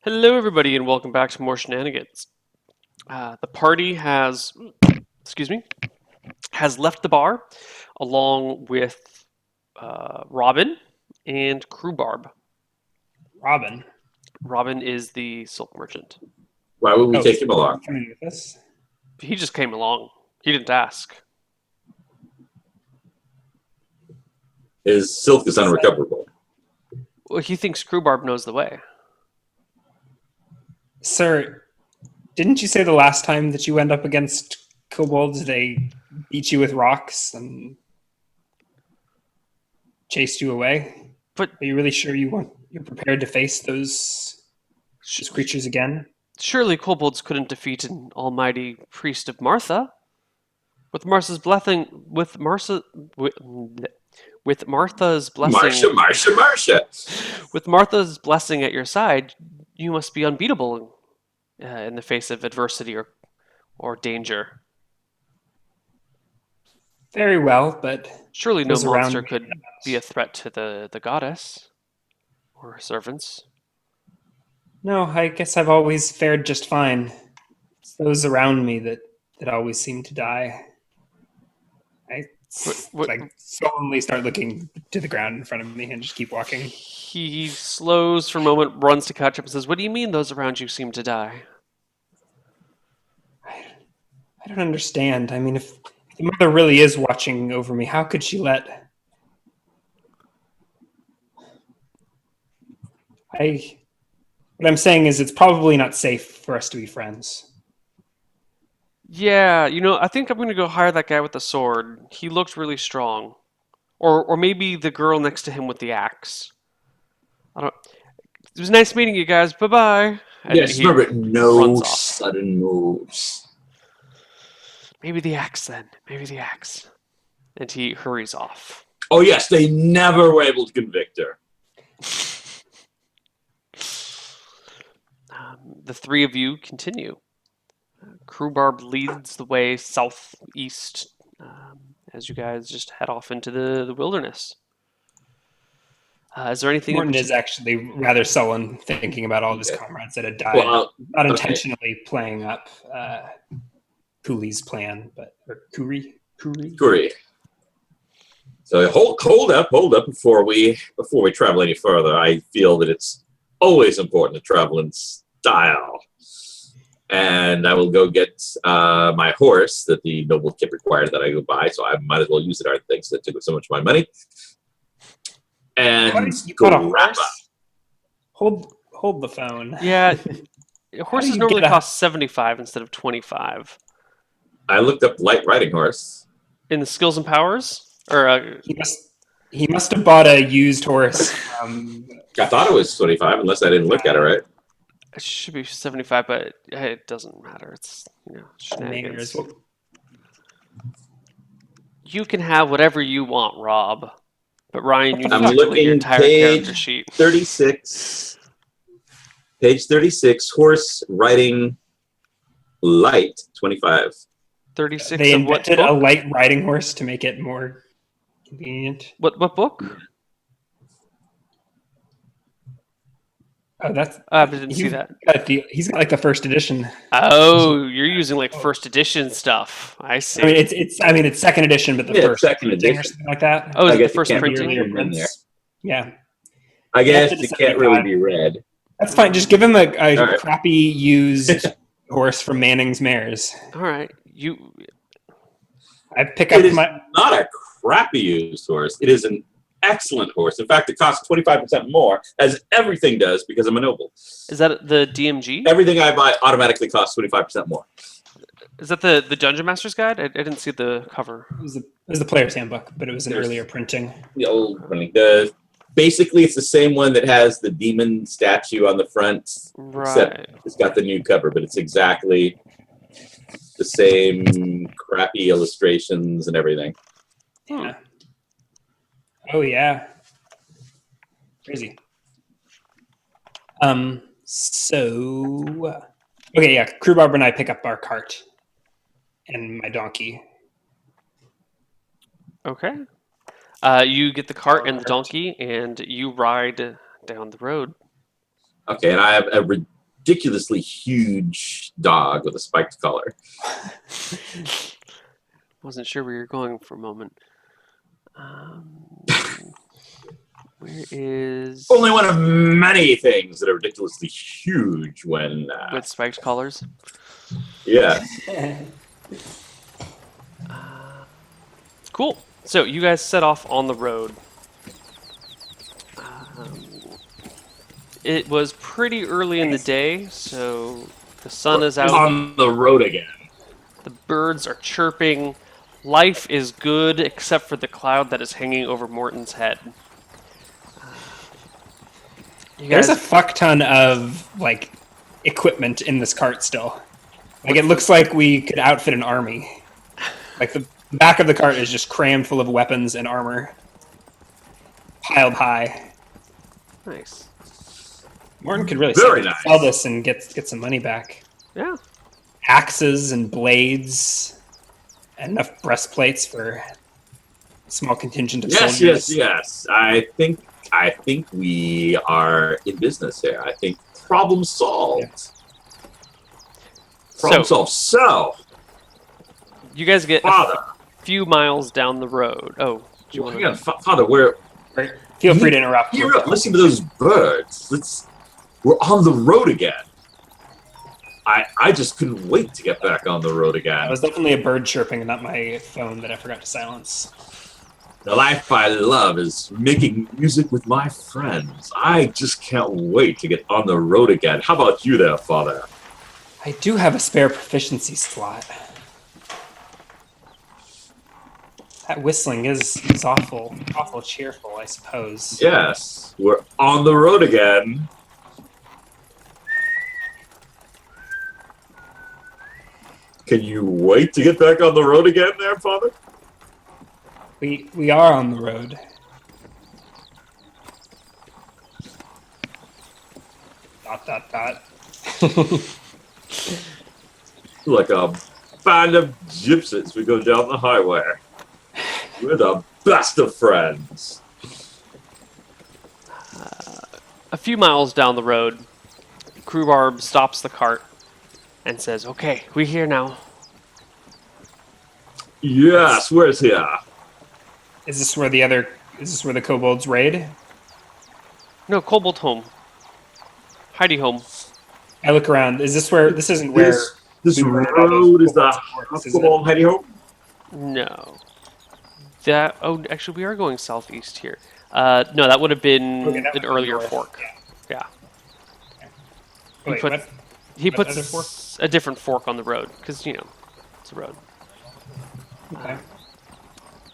Hello, everybody, and welcome back to more Shenanigans. The party excuse me, has left the bar along with Robin and Crewbarb. Robin. Robin is the silk merchant. Why would we Oh, take him along? coming with us? He just came along. He didn't ask. His silk is unrecoverable. Well, he thinks Crewbarb knows the way. Sir, didn't you say the last time that you went up against kobolds, they beat you with rocks and chased you away? But Are you really sure you're prepared to face those creatures again? surely kobolds couldn't defeat an almighty priest of Martha. With Martha's blessing, with Martha's blessing, Marsha. with Martha's blessing at your side, you must be unbeatable in the face of adversity or danger. Very well, but Surely no those around monster me could be a threat to the goddess or her servants. no, I guess I've always fared just fine. It's those around me that always seem to die. I What, like solemnly start looking to the ground in front of me and just keep walking. he slows for a moment, runs to catch up, and says, "What do you mean those around you seem to die?" I don't understand. I mean, if the mother really is watching over me, how could she let I what I'm saying is it's probably not safe for us to be friends. Yeah, I think I'm going to go hire that guy with the sword. He looked really strong. Or maybe the girl next to him with the axe. I don't. It was nice meeting you guys. Bye bye. And Yes, he remember, no runs off. sudden moves. Maybe the axe then. Maybe the axe. And he hurries off. Oh, yes, they never were able to convict her. The three of you continue. Crewbarb leads the way southeast as you guys just head off into the wilderness. Is there anything Morton is actually rather sullen thinking about all of his comrades that had died. Well, Not okay. intentionally playing up Cooley's plan, but or Kuri. Great. So hold up before we travel any further. I feel that it's always important to travel in style. And I will go get my horse that the noble kip required that I go buy, so I might as well use it on things that took so much of my money. And You go bought a wrap up. horse? Hold the phone. Yeah, horses you normally get a- cost 75 instead of 25. I looked up light riding horse. In the skills and powers? Or He must have bought a used horse. I thought it was 25, unless I didn't look at it right. it should be 75, but it doesn't matter. It's, Maynard's. shenanigans. You can have whatever you want, Rob. But Ryan, you need I'm to delete your looking entire page character sheet. 36. Page 36, horse riding light, 25. 36 They of what invented a book? light riding horse to make it more convenient. What book? Oh, that's I didn't see that. He's got like the first edition. Oh, you're using like first edition stuff. I see. I mean it's second edition, but the Yeah, first second printing or edition. something like that. Oh, is I it the guess you first can't printing? Earlier in there. prints. Yeah, I guess After the it can't really 75. be read. that's fine. Just give him a right. crappy used horse from Manning's Mares. All right. I pick up It is my. not a crappy used horse. It is an excellent horse. In fact, it costs 25% more, as everything does, because I'm a noble. Is that the DMG? Everything I buy automatically costs 25% more. Is that the Dungeon Master's Guide? I didn't see the cover. It was the player's handbook, but it was an earlier printing. The old running. Basically, it's the same one that has the demon statue on the front, except Right. it's got the new cover, but it's exactly the same crappy illustrations and everything. Yeah. Oh yeah. Crazy. So okay, yeah. Crewbarb and I pick up our cart and my donkey. Okay. You get the cart and the donkey, and you ride down the road. Okay, and I have a ridiculously huge dog with a spiked collar. Wasn't sure where you're going for a moment. Where is Only one of many things that are ridiculously huge when. with spiked collars? Yeah. Cool. So you guys set off on the road. Um, it was pretty early in the day, so the sun is out. On the road again. The birds are chirping. Life is good, except for the cloud that is hanging over Morton's head. You There's a guys, fuck ton of like equipment in this cart still. Like it looks like we could outfit an army. Like the back of the cart is just crammed full of weapons and armor, piled high. nice. Morton could really Very nice. sell this and get some money back. Yeah. Axes and blades, and enough breastplates for a small contingent of Yes, soldiers. yes, yes. I think we are in business here. I think problem solved. Yeah. Problem So solved. So, you guys get Father. a few miles down the road. Oh, do you want Hang on, to? Father, we're Right. Feel free to interrupt. here. Listen to those birds. We're on the road again. I just couldn't wait to get back on the road That again. was definitely a bird chirping and not my phone that I forgot to silence. The life I love is making music with my friends. I just can't wait to get on the road again. How about you there, Father? I do have a spare proficiency slot. That whistling is awful cheerful, I suppose. Yes, we're on the road again. Can you wait to get back on the road again there, Father? We are on the road. Dot. Like a band of gypsies, we go down the highway. We're the best of friends. A few miles down the road, Crewbarb stops the cart and says, "Okay, we're here now." Yes, where's here? Is this where the kobolds raid? No, Kobold home. Heidi home. I look around. This isn't where This we were at all those road is the kobolds' is it? Kobold Heidi home? No. Actually, we are going southeast here. No, that would have been Okay, that an would be earlier north. fork. Yeah. Wait, put- what? He What other puts fork? a different fork on the road because it's a road. Okay.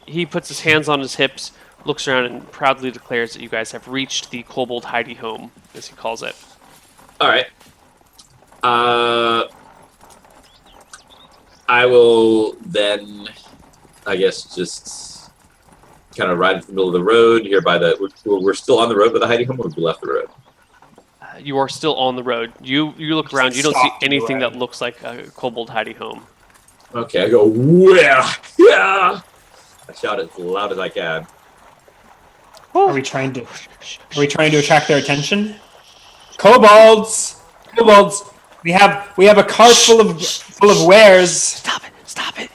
He puts his hands on his hips, looks around, and proudly declares that you guys have reached the Kobold Heidi home, as he calls it. All right. I will then, I guess, just kind of ride in the middle of the road here by the. We're still on the road by the hiding home, or we left the road? You are still on the road. You look around. You don't see Stopped anything the road. that looks like a Kobold Heidi home. Okay, I go where? Yeah. I shout as loud as I can. Are we trying to attract their attention? Kobolds! Kobolds! We have a cart full of wares. Stop it! Stop it!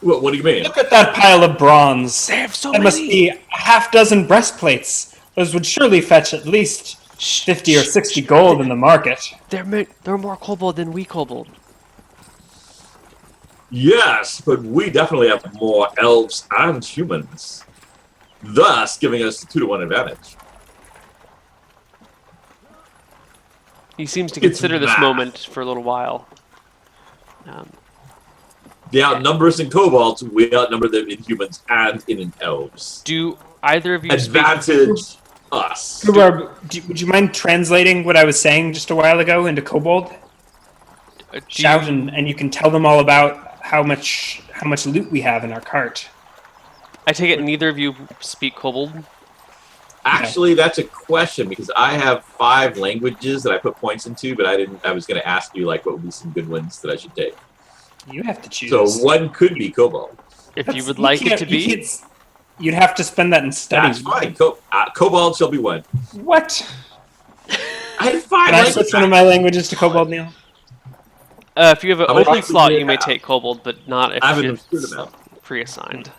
What do you mean? Look at that pile of bronze. They have so That must many. be a half dozen breastplates. Those would surely fetch at least 50 or 60 gold in the market. They're more kobold than we kobold. Yes, but we definitely have more elves and humans, thus giving us a 2-to-1 advantage. He seems to It's consider this math. moment for a little while. They outnumber us in kobolds, we outnumber them in humans and in elves. Do either of you speak? Advantage us. Rhubarb, would you mind translating what I was saying just a while ago into kobold? Do Shout you- and you can tell them all about how much loot we have in our cart. I take it neither of you speak kobold. Actually, that's a question because I have 5 languages that I put points into, but I was going to ask you like what would be some good ones that I should take. You have to choose. So one could be kobold. If you would You like it can't- to you be, can't- You'd have to spend that in study. That's fine. Kobold shall be one. What? had 5 Can I switch one of my languages to Kobold, Neil? If you have an How many open languages slot, do you you may have? take kobold, but not if I haven't it's understood about. pre-assigned.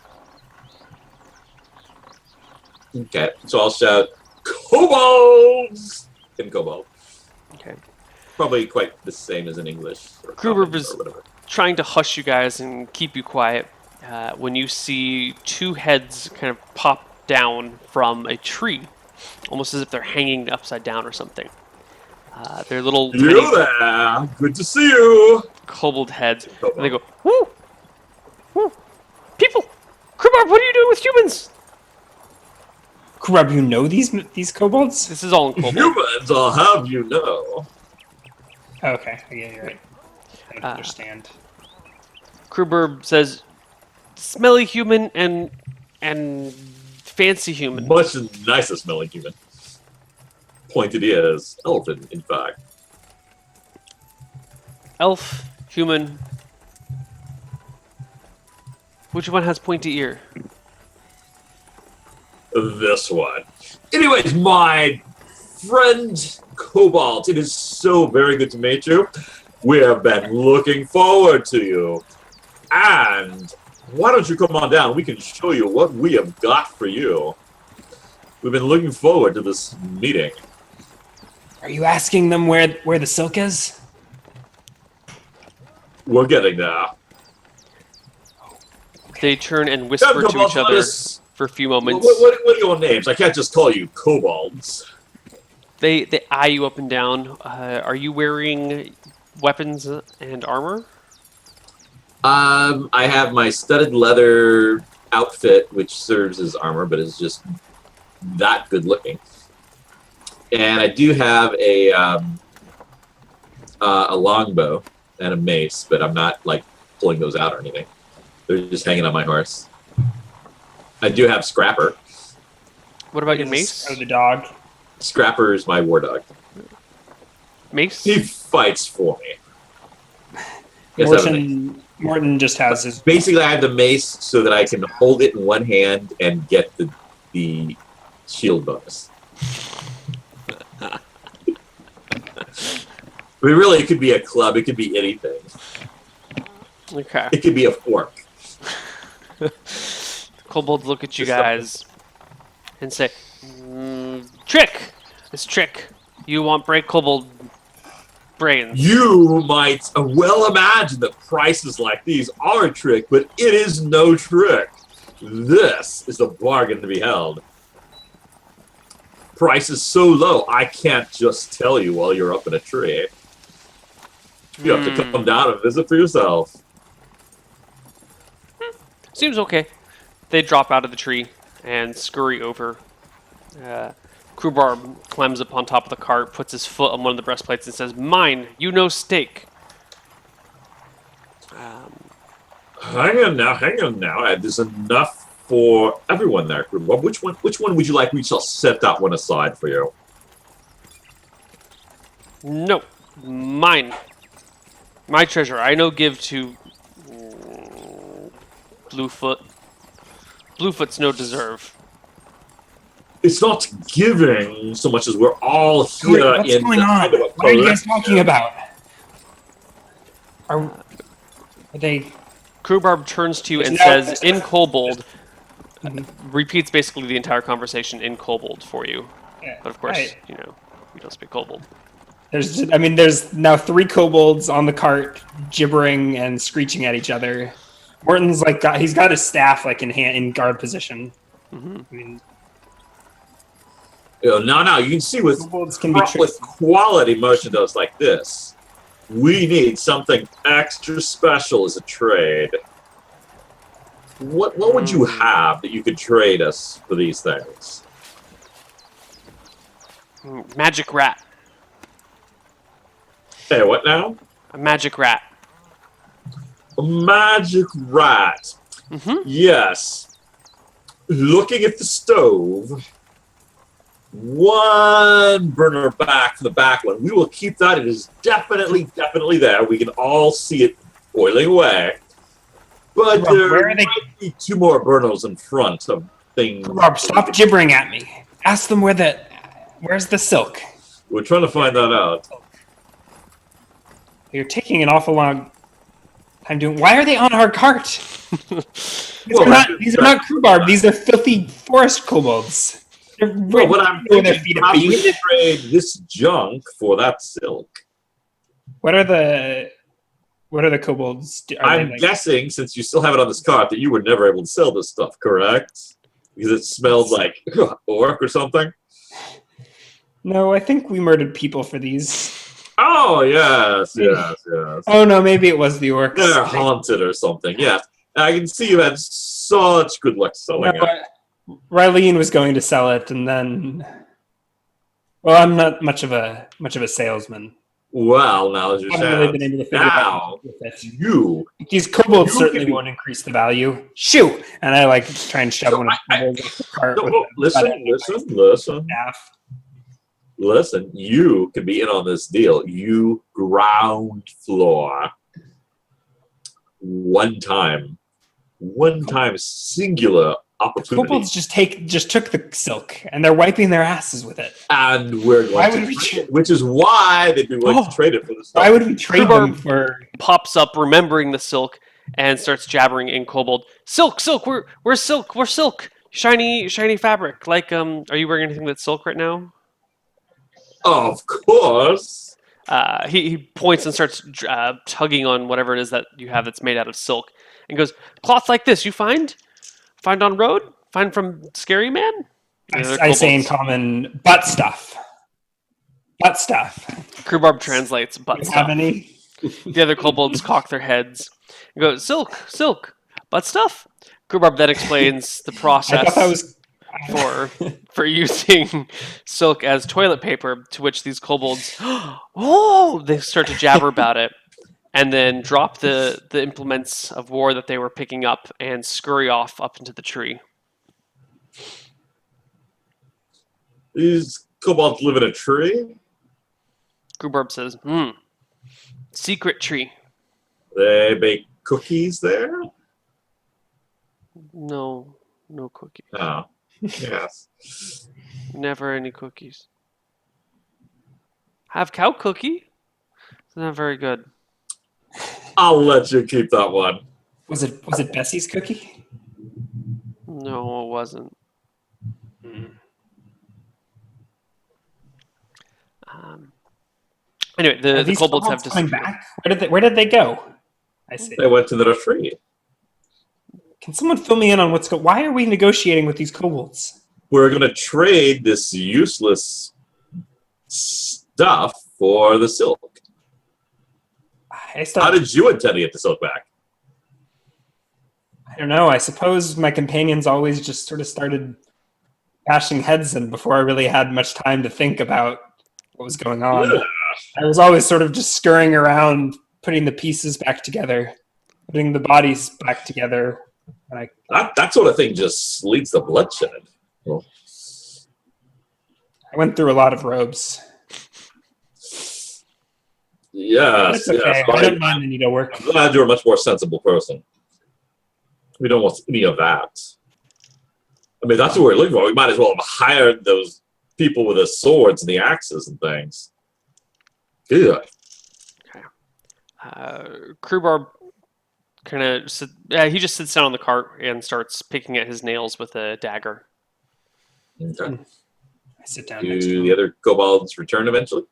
Okay, so I'll shout, kobolds! In kobold. Okay. Probably quite the same as in English. Or Gruber common was or whatever. trying to hush you guys and keep you quiet when you see 2 heads kind of pop down from a tree, almost as if they're hanging upside down or something. They're little You tiny there! Good to see you! kobold heads, Kobold. and they go, "Woo! Woo! People! Kribarb, what are you doing with humans?" Grub, you know these kobolds? This is all in kobold. Humans, I'll have you know. Oh, okay, yeah, you're right. I don't understand. Kribarb says, "Smelly human and fancy human." Much nicer smelling human. Pointed ears. Elephant, in fact. Elf, human. Which one has pointy ear? This one. Anyways, my friend Cobalt, it is so very good to meet you. We have been looking forward to you. And why don't you come on down? We can show you what we have got for you. We've been looking forward to this meeting. Are you asking them where the silk is? We're getting there. They turn and whisper to each other for a few moments. What are your names? I can't just call you kobolds. They eye you up and down. Are you wearing weapons and armor? I have my studded leather outfit, which serves as armor, but is just that good looking. And I do have a longbow and a mace, but I'm not like pulling those out or anything. They're just hanging on my horse. I do have Scrapper. What about your mace? Oh, the dog. Scrapper is my war dog. Mace? He fights for me. Yes, I have a mace. Morton just has his. Basically, I have the mace so that I can hold it in one hand and get the shield bonus. But really, it could be a club. It could be anything. Okay. It could be a fork. Kobolds look at you guys and say, "Trick! It's Trick. You want break kobold brains." You might well imagine that prices like these are a trick, but it is no trick. This is a bargain to be held. Price is so low, I can't just tell you while you're up in a tree. You have to come down and visit for yourself. Seems okay. They drop out of the tree and scurry over. Krubarb climbs up on top of the cart, puts his foot on one of the breastplates and says, "Mine, you know steak." Hang on now. There's enough for everyone there, Krubarb. Which one would you like me to set that one aside for you? No, mine. My treasure. I no give to Bluefoot. Bluefoot's no deserve. It's not giving so much as we're all here What's in going on? kind of a What are you guys collective. talking about? Are they? Krubarb turns to you and Isn't that- says, in Kobold, repeats basically the entire conversation in Kobold for you. Yeah, But of course, right. you know, we don't speak Kobold. There's now 3 kobolds on the cart, gibbering and screeching at each other. Morton's like he's got his staff like in guard position. Mm-hmm. I mean, Now you can see with kobolds can be with quality merchandise like this, we need something extra special as a trade. What would you have that you could trade us for these things? Magic rat. Hey, what now? A magic rat. A magic rat. Mm-hmm. Yes. Looking at the stove, one burner back from the back one. We will keep that. It is definitely there. We can all see it boiling away. But Rob, there where are they- might be 2 more burners in front of things. Rob, stop gibbering at me. Ask them where's the silk. We're trying to find that out. You're taking an awful long time doing. Why are they on our cart? These are not rhubarb. These are filthy forest kobolds. Well, but I'm With their thinking, feet how are do we feet. trade this junk for that silk? What are the kobolds? I'm guessing, since you still have it on this cart, that you were never able to sell this stuff, correct? Because it smelled like orc or something? No, I think we murdered people for these. Oh, yes. Oh no, maybe it was the orcs. They're haunted or something, yes. I can see you had such good luck selling it. Rylene was going to sell it, and then, well, I'm not much of a salesman. Well, now as you I haven't really been able to figure out with it. These kobolds certainly won't increase the value. Shoot! And I like try and shove one of the kobolds off the cart. Listen, you can be in on this deal. You ground floor. One time singular opportunity. Kobolds just took the silk and they're wiping their asses with it. And we're going which is why they'd be willing to trade it for the stuff. Why would we trade them for? Pops up, remembering the silk, and starts jabbering in kobold. Silk, we're silk, shiny fabric. Like, are you wearing anything that's silk right now? Of course. He points and starts tugging on whatever it is that you have that's made out of silk, and goes, cloth like this you find on road, find from Scary Man. I say in common, butt stuff. Rhubarb translates butt stuff. Have any? The other kobolds cock their heads and go, silk, butt stuff. Rhubarb then explains the process. I thought that was for using silk as toilet paper, to which these kobolds they start to jabber about it, and then drop the implements of war that they were picking up and scurry off up into the tree. These kobolds live in a tree? Rhubarb says, secret tree. They bake cookies there? No cookies. Oh. Yes. Never any cookies. Have cow cookie. It's not very good. I'll let you keep that one. Was it Bessie's cookie? No, it wasn't. Anyway, the kobolds have coming back. Where did they go? I see. They went to the retreat. Can someone fill me in on why are we negotiating with these kobolds? We're going to trade this useless stuff for the silk. How did you intend to get the silk back? I don't know. I suppose my companions always just sort of started bashing heads in before I really had much time to think about what was going on. Yeah. I was always sort of just scurrying around, putting the pieces back together, putting the bodies back together. That sort of thing just leads to bloodshed. Well, I went through a lot of robes. Yes. Okay. Yes. I don't mind the needlework. I'm glad you're a much more sensible person. We don't want any of that. I mean, that's what we're looking for. We might as well have hired those people with the swords and the axes and things. Good. Okay. Rhubarb kind of he just sits down on the cart and starts picking at his nails with a dagger. Okay. I sit down. Do the other kobolds return eventually?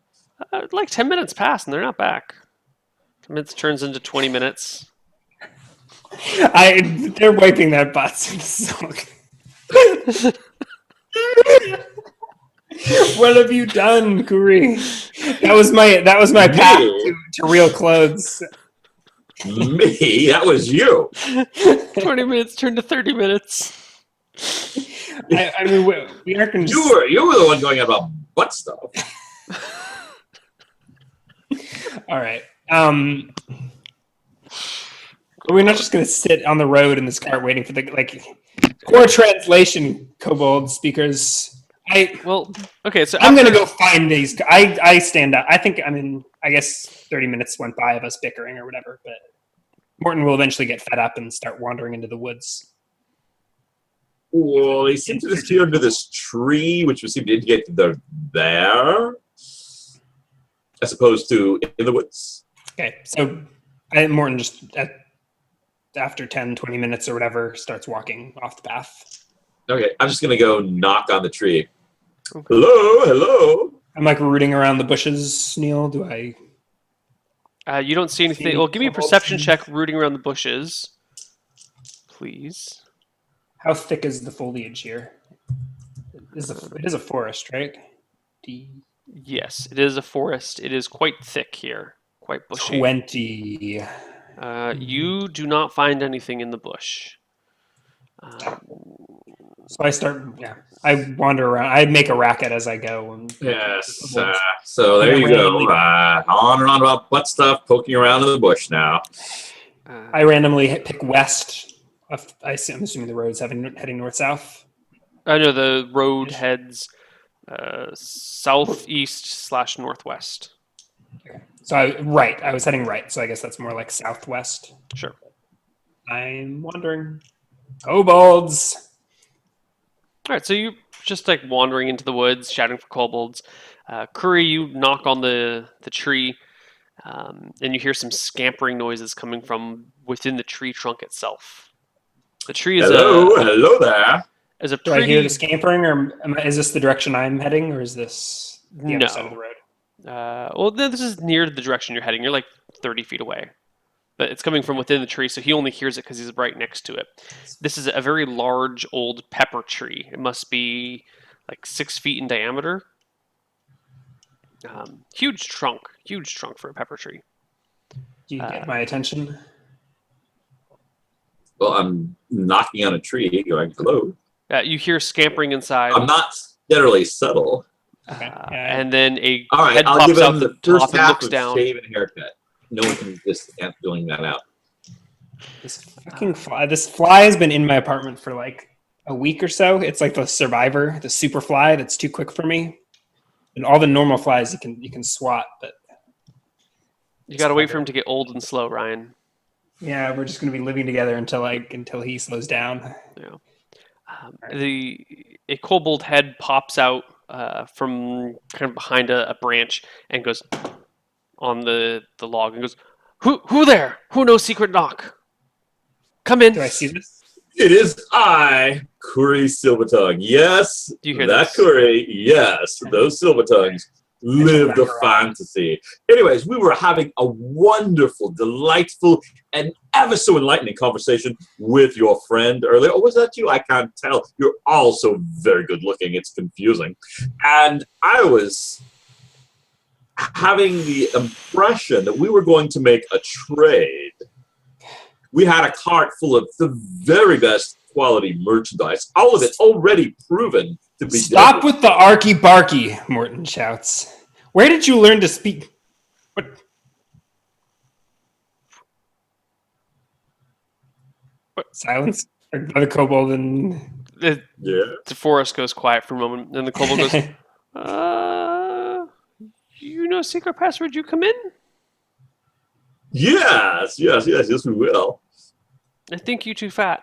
Like 10 minutes pass and they're not back. 10 minutes turns into 20 minutes. They're wiping their butts in silk. What have you done, Kuri? That was my path to real clothes. Me? That was you. 20 minutes turned to 30 minutes. I mean, we aren't going to. You were the one going about butt stuff. All right. We're not just going to sit on the road in this cart waiting for the poor translation, kobold speakers. Okay, so I'm going to go find these. I stand up. I guess 30 minutes went by of us bickering or whatever, but Morton will eventually get fed up and start wandering into the woods. Well, they seem to disappear into this tree, which would seem to indicate that they're there. as opposed to in the woods. Okay, so Morton just after 10, 20 minutes or whatever starts walking off the path. Okay, I'm just gonna go knock on the tree. Okay. Hello, hello. I'm like rooting around the bushes, Neil. Do I? You don't see anything. See Well, give me a kobolds? perception check rooting around the bushes, please. How thick is the foliage here? It is a forest, right? Yes, it is a forest. It is quite thick here, quite bushy. 20. You do not find anything in the bush. So I start, I wander around. I make a racket as I go. And Yes. So there you go. On and on about butt stuff, poking around in the bush now. I randomly pick west. I'm assuming the road's heading north-south. I know the road heads southeast/northwest. Okay. So I was heading right. So I guess that's more like southwest. Sure. I'm wandering. Kobolds. All right, so you just like wandering into the woods, shouting for kobolds. Curry, you knock on the tree, and you hear some scampering noises coming from within the tree trunk itself. The tree is hello there. is a Do I pretty. hear the scampering, or is this the direction I'm heading, or is this the other No. side of the road? Well, this is near the direction you're heading. You're like 30 feet away. But it's coming from within the tree, so he only hears it because he's right next to it. This is a very large old pepper tree. It must be like 6 feet in diameter. Huge trunk for a pepper tree. Do you get my attention? Well, I'm knocking on a tree, going hello. You hear scampering inside. I'm not generally subtle. Okay. And then a All right, head I'll pops give out him the the top first and half looks of down. shave and haircut. No one can just can't filling that out. This fucking fly. This fly has been in my apartment for like a week or so. It's like the survivor, the super fly that's too quick for me. And all the normal flies you can swat, but You gotta wait for him to get old and slow, Ryan. yeah, we're just gonna be living together until he slows down. Yeah. A kobold head pops out from kind of behind a branch and goes on the log and goes, Who there? Who knows secret knock? Come in. Do I see this? It is I, Curry Silvertongue. Yes, Do you hear that this? Curry. Yes, those Silvertongues live the fantasy. Anyways, we were having a wonderful, delightful, and ever so enlightening conversation with your friend earlier. Oh, was that you? I can't tell. You're all so very good looking. It's confusing. And I was having the impression that we were going to make a trade. We had a cart full of the very best quality merchandise, all of it already proven to be Stop deadly. with the arky barky, Morton shouts. Where did you learn to speak? What? Silence. Another kobold and Yeah. The forest goes quiet for a moment, then the kobold goes, You know secret password, you come in? Yes, we will. I think you too fat.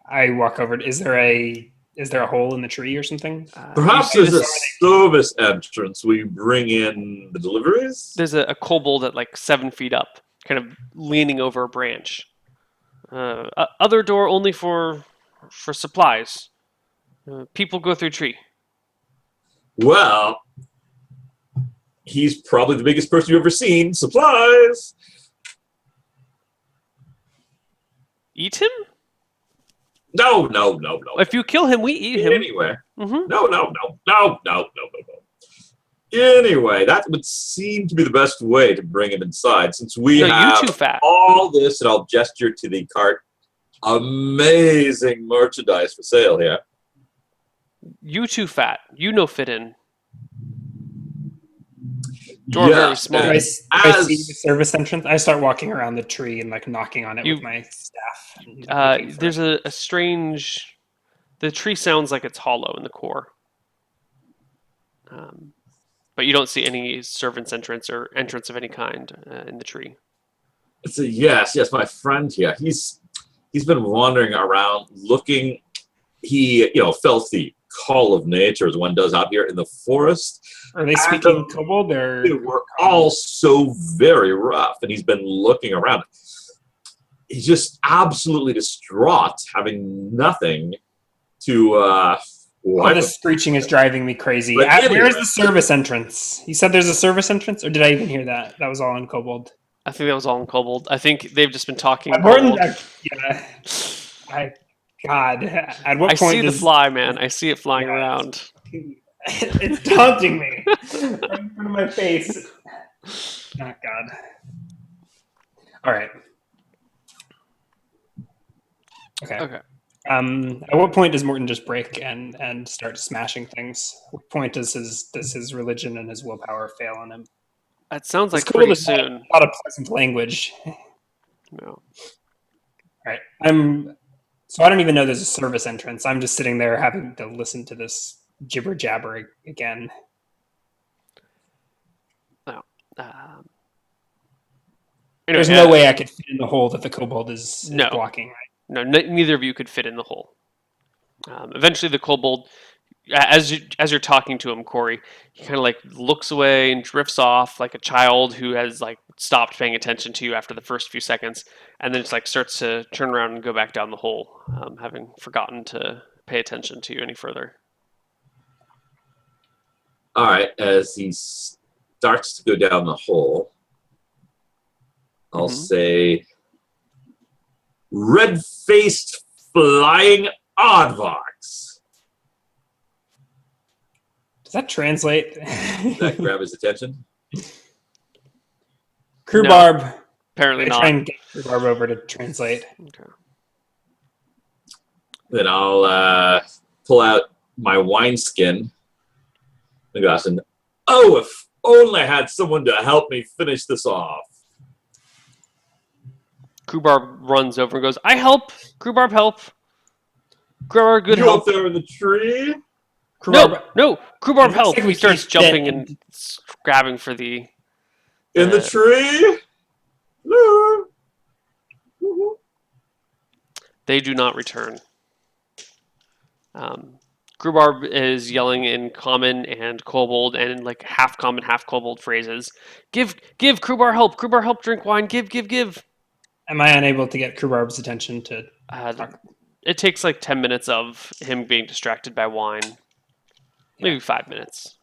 I walk over. Is there a hole in the tree or something? Perhaps you see there's a this- service entrance where you bring in the deliveries? There's a kobold at like 7 feet up, kind of leaning over a branch. Other door only for supplies. People go through tree. Well, he's probably the biggest person you've ever seen. Supplies! Eat him? No. If you kill him, we eat him. Anywhere. Mm-hmm. No. Anyway, that would seem to be the best way to bring him inside, since we No, have you too fat. all this, and I'll gesture to the cart. Amazing merchandise for sale here. You too fat. You no fit in. Door very small. Do I see as- the service entrance? I start walking around the tree and like knocking on it with my staff. and There's a strange. The tree sounds like it's hollow in the core. But you don't see any servant's entrance or entrance of any kind in the tree. It's a yes, my friend here. He's been wandering around looking. He, filthy call of nature as one does out here in the forest. Are they speaking kobold or? They were all so very rough, and he's been looking around. He's just absolutely distraught, having nothing to All this screeching is driving me crazy. But anyway. Where's the service entrance? You said there's a service entrance, or did I even hear that? That was all in kobold. I think that was all in kobold. I think they've just been talking. God. At what I point see the fly, man. I see it flying around. It's taunting me right in front of my face. Oh God. All right. Okay. At what point does Morton just break and start smashing things? At what point does his religion and his willpower fail on him? That sounds like It's pretty cool soon. A lot of pleasant language. No. All right. So I don't even know there's a service entrance. I'm just sitting there having to listen to this jibber jabber again. Anyway, There's no way I could fit in the hole that the kobold is blocking, right? No, neither of you could fit in the hole. Eventually, the kobold, as you're talking to him, Corey, he kind of like looks away and drifts off like a child who has like stopped paying attention to you after the first few seconds, and then just like starts to turn around and go back down the hole, having forgotten to pay attention to you any further. All right, as he starts to go down the hole, I'll say, red-faced flying aardvarks. Does that translate? Does that grab his attention? Crewbarb. Apparently not. Try and get Crewbarb over to translate. Okay. Then I'll pull out my wineskin. And go, oh, if only I had someone to help me finish this off. Crewbarb runs over and goes, I help! Crewbarb, help! Crewbarb, good You help! up there in the tree? No! Crewbarb, help! Like He starts jumping and grabbing for the... In the tree? No. They do not return. Crewbarb is yelling in common and kobold and in like half common, half kobold phrases. Give Crewbarb help! Crewbarb help drink wine! Give! Am I unable to get Crewbarb's attention to talk? It takes like 10 minutes of him being distracted by wine. Maybe 5 minutes.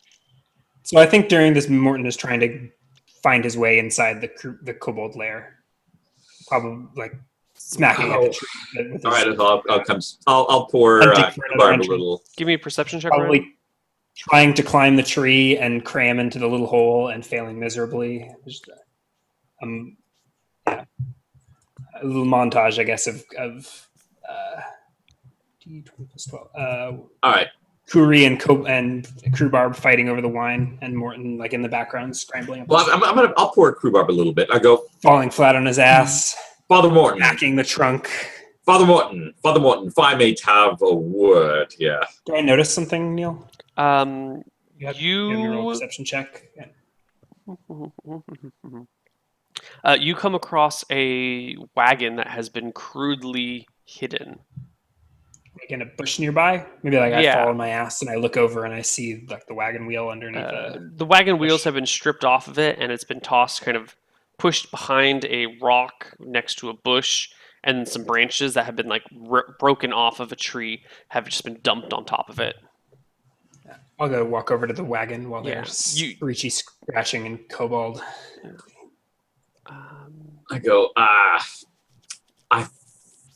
So I think during this, Morton is trying to find his way inside the kobold lair. Probably like smacking at the tree. With all right, I'll pour Crewbarb a little. Give me a perception check. Probably trying to climb the tree and cram into the little hole and failing miserably. Just, yeah. A little montage, I guess, of D20 plus 12. All right. Kuri and Crewbarb fighting over the wine, and Morton like in the background scrambling. Well, I'll pour Crewbarb a little bit. I go falling flat on his ass. Father Morton, smacking the trunk. Father Morton, if I may have a word, yeah. Do I notice something, Neil? You have your own perception check. Yeah. You come across a wagon that has been crudely hidden. Like in a bush nearby? Maybe like I fall on my ass and I look over and I see like the wagon wheel underneath the wagon wheels have been stripped off of it and it's been tossed, kind of pushed behind a rock next to a bush, and some branches that have been like broken off of a tree have just been dumped on top of it. I'll go walk over to the wagon while they're screechy scratching in kobold. I go, I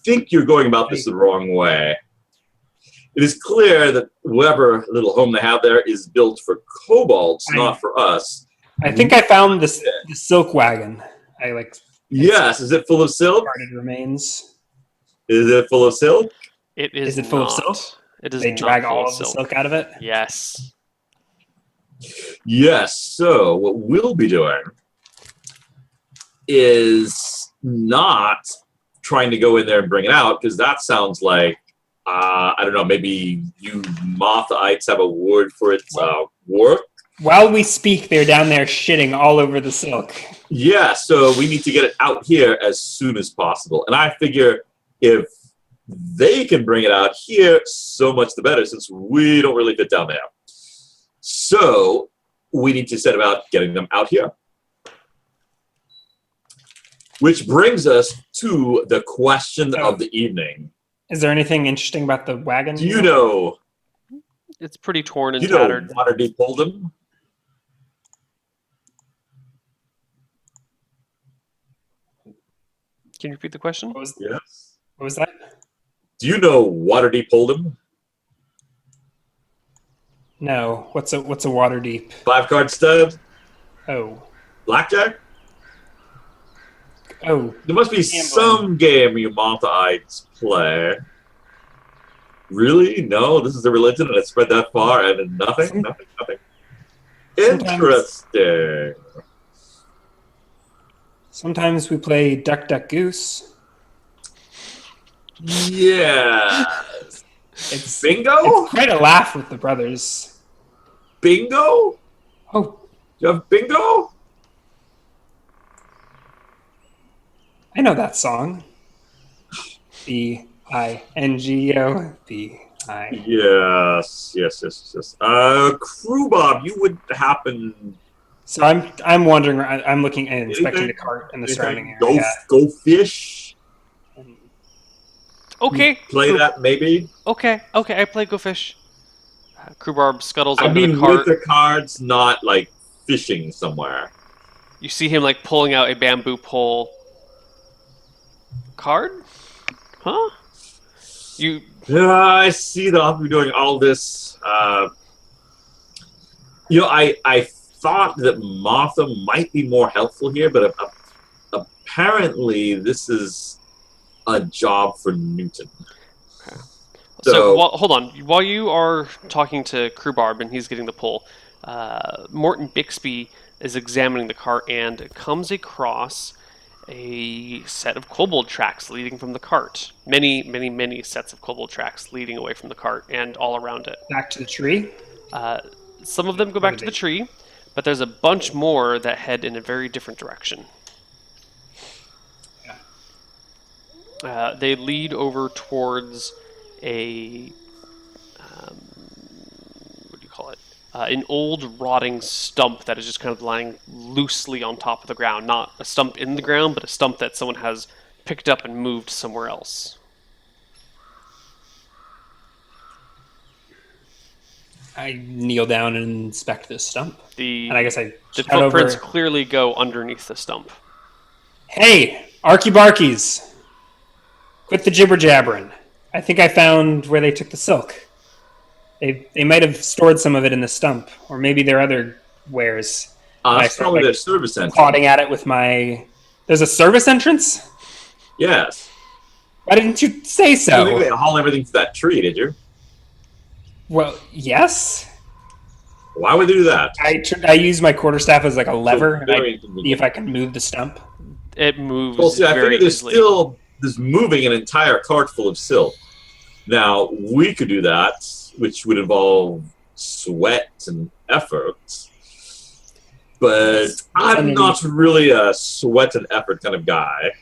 think you're going about this the wrong way. It is clear that whatever little home they have there is built for kobolds, not for us. I think I found the silk wagon. Yes, is it full of silk? Remains. Is it full of silk? It is. Is it full of silk? It is. They drag all of the silk out of it? Yes. Yes. So what we'll be doing is not trying to go in there and bring it out, because that sounds like I don't know, maybe you Mothites have a word for it. Work. While we speak, they're down there shitting all over the silk. Yeah, so we need to get it out here as soon as possible. And I figure if they can bring it out here, so much the better, since we don't really fit down there. So we need to set about getting them out here. Which brings us to the question of the evening. Is there anything interesting about the wagon? Do you know? It's pretty torn and Do you know tattered. Waterdeep Hold'em? Can you repeat the question? Yes. What was that? Do you know Waterdeep Hold'em? No. What's a Waterdeep? 5-card stud? Oh. Blackjack? Oh. There must be some game you Monthites play. Really? No? This is the religion and it's spread that far and then nothing? Nothing. Interesting. Sometimes we play Duck Duck Goose. Yeah. It's Bingo? It's quite a laugh with the brothers. Bingo? Oh, You have bingo? I know that song. B-I-N-G-O. B-I. Yes. Crew Bob, you would happen. So I'm wondering. I'm looking and inspecting the Anything? cart and the Anything? surrounding area. Go fish. Okay. Play that maybe. Okay. I play Go Fish. Crewbarb scuttles I under mean, the cart. with the cards, not like fishing somewhere. You see him like pulling out a bamboo pole. Card? Huh? You Yeah, I see that I'll be doing all this. I thought that Martha might be more helpful here, but apparently this is a job for Newton. Okay. So hold on. While you are talking to Crewbarb and he's getting the pull, Morton Bixby is examining the cart and comes across a set of kobold tracks leading from the cart. Many sets of kobold tracks leading away from the cart and all around it. Back to the tree. Some of them go back to the tree, but there's a bunch more that head in a very different direction. They lead over towards a what do you call it? An old rotting stump that is just kind of lying loosely on top of the ground. Not a stump in the ground, but a stump that someone has picked up and moved somewhere else. I kneel down and inspect this stump. And I guess I The shout footprints over, clearly go underneath the stump. "Hey, Arky Barkies! Quit the jibber jabbering. I think I found where they took the silk. They might have stored some of it in the stump, or maybe their other wares." I that's start, probably like, their service entrance. Clawing at it with my... There's a service entrance? Yes. Why didn't you say You think they so? haul everything to that tree, did you? Well, yes. Why would they do that? I use my quarterstaff as like a lever, and I very see inconvenient. if I can move the stump. It moves Well, see, I very figure there's easily. still moving an entire cart full of silk. Now, we could do that, which would involve sweat and effort. But I'm not really a sweat and effort kind of guy.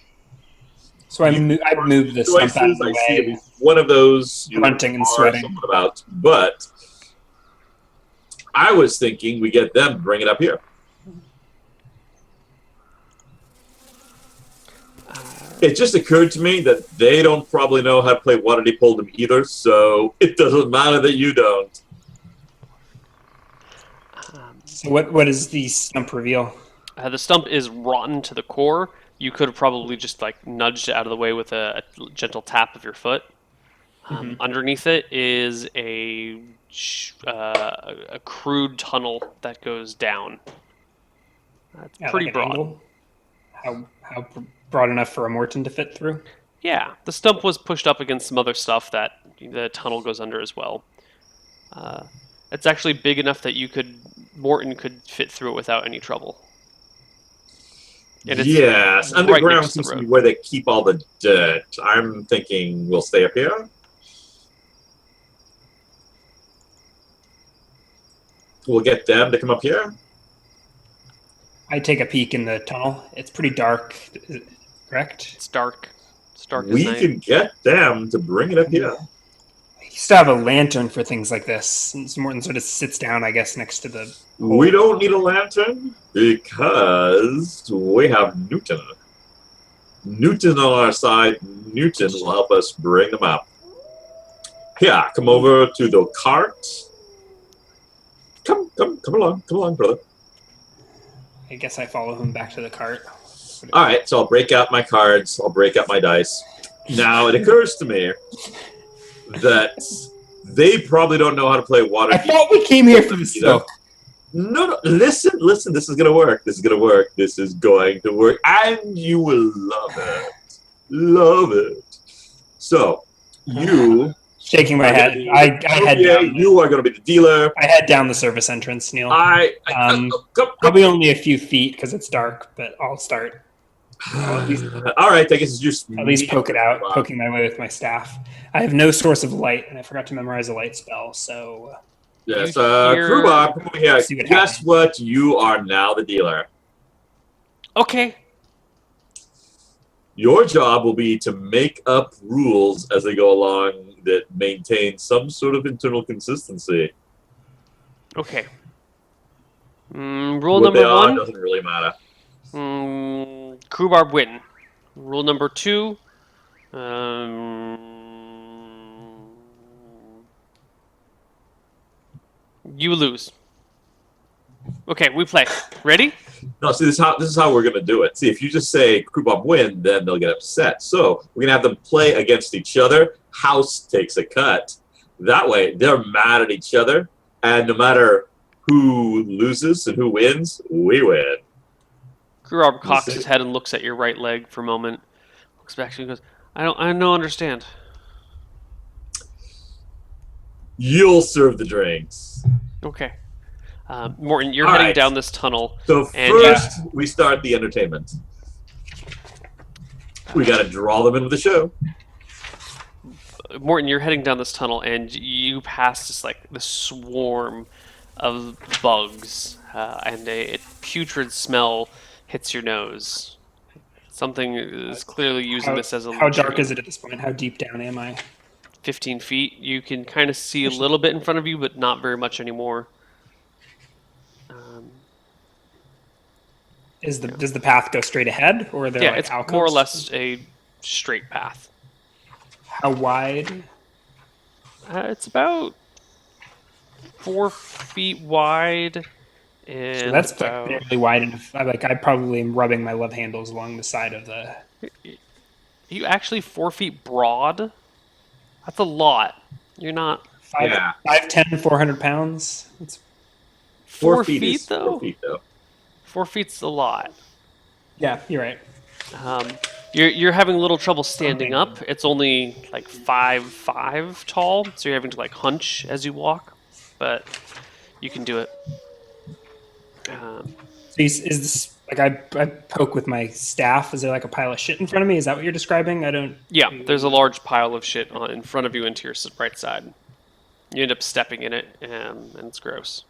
So I moved the stump out of Choices, the I see at way. least one of those you Grunting and are sweating. somewhat about, but I was thinking we get them to bring it up here. It just occurred to me that they don't probably know how to play Waterdeep Hold'em either, so it doesn't matter that you don't. So what does the stump reveal? The stump is rotten to the core. You could have probably just like nudged it out of the way with a gentle tap of your foot. Underneath it is a crude tunnel that goes down. It's At, pretty like, an broad. angle? How broad enough for a Morton to fit through? Yeah, the stump was pushed up against some other stuff that the tunnel goes under as well. It's actually big enough that Morton could fit through it without any trouble. And it's Yes, right underground next to the seems to be road. where they keep all the dirt. I'm thinking we'll stay up here. We'll get them to come up here. I take a peek in the tunnel. It's pretty dark, correct? It's dark. It's dark as We night. can get them to bring it up here. I used to have a lantern for things like this. And Morton sort of sits down, I guess, next to the hole. We don't need a lantern because we have Newton. Newton on our side. Newton will help us bring them up. Here, come over to the cart. Come along, brother. I guess I follow him back to the cart. All right, so I'll break out my cards. I'll break out my dice. Now, it occurs to me that they probably don't know how to play Waterdeep. I thought we came here for the smoke. No, listen. This is going to work. This is going to work. And you will love it. Love it. So, you... Shaking my head. I head down. You are going to be the dealer. I head down the service entrance, Neil. Probably only a few feet because it's dark, but I'll start. All right, I guess it's just at least poke it out, poking my way with my staff. I have no source of light, and I forgot to memorize a light spell, so... Yes, Krubak, come over here. Guess what? You are now the dealer. Okay. Your job will be to make up rules as they go along that maintain some sort of internal consistency. Okay. Rule number one doesn't really matter. Rhubarb win. Rule number 2. You lose. Okay, we play. Ready? No, see, this is how we're gonna do it. See, if you just say Krubab win, then they'll get upset. So we're gonna have them play against each other. House takes a cut. That way, they're mad at each other, and no matter who loses and who wins, we win. Rhubarb cocks his head and looks at your right leg for a moment. Looks back to you and goes, I don't understand. You'll serve the drinks. Okay. Morton, you're heading down this tunnel. So first, we start the entertainment. We got to draw them into the show. Morton, you're heading down this tunnel, and you pass this swarm of bugs, and a putrid smell hits your nose. Something is clearly using this as a... How dark is it at this point? How deep down am I? 15 feet. You can kind of see a little bit in front of you, but not very much anymore. Does the path go straight ahead, or are there it's alcoves? more or less a straight path. How wide? It's about 4 feet wide, and so that's fairly wide enough. I probably am rubbing my love handles along the side of the. You actually 4 feet broad? That's a lot. You're not 5'10", 400 pounds. It's 4 feet though. 4 feet though. 4 feet's a lot. Yeah, you're right. You're having a little trouble standing up. It's only 5'5" tall, so you're having to hunch as you walk, but you can do it. So is this I poke with my staff? Is there a pile of shit in front of me? Is that what you're describing? I don't. Yeah, there's a large pile of shit in front of you and to your right side. You end up stepping in it, and it's gross.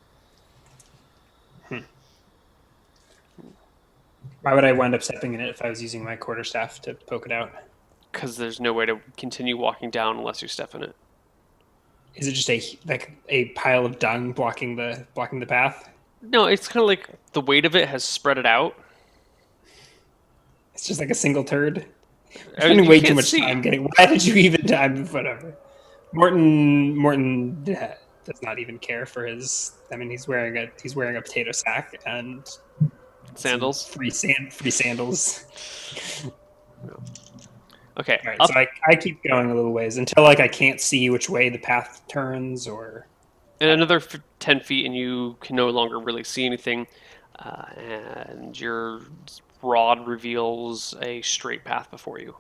Why would I wind up stepping in it if I was using my quarterstaff to poke it out? Because there's no way to continue walking down unless you step in it. Is it just a pile of dung blocking the path? No, it's kind of like the weight of it has spread it out. It's just like a single turd. I'm spending way too much time getting. Why did you even time? Whatever. Morton does not even care for his. I mean, he's wearing a potato sack and sandals. Free sandals. Okay. All right, so I keep going a little ways until I can't see which way the path turns, or. And another 10 feet, and you can no longer really see anything. And your rod reveals a straight path before you.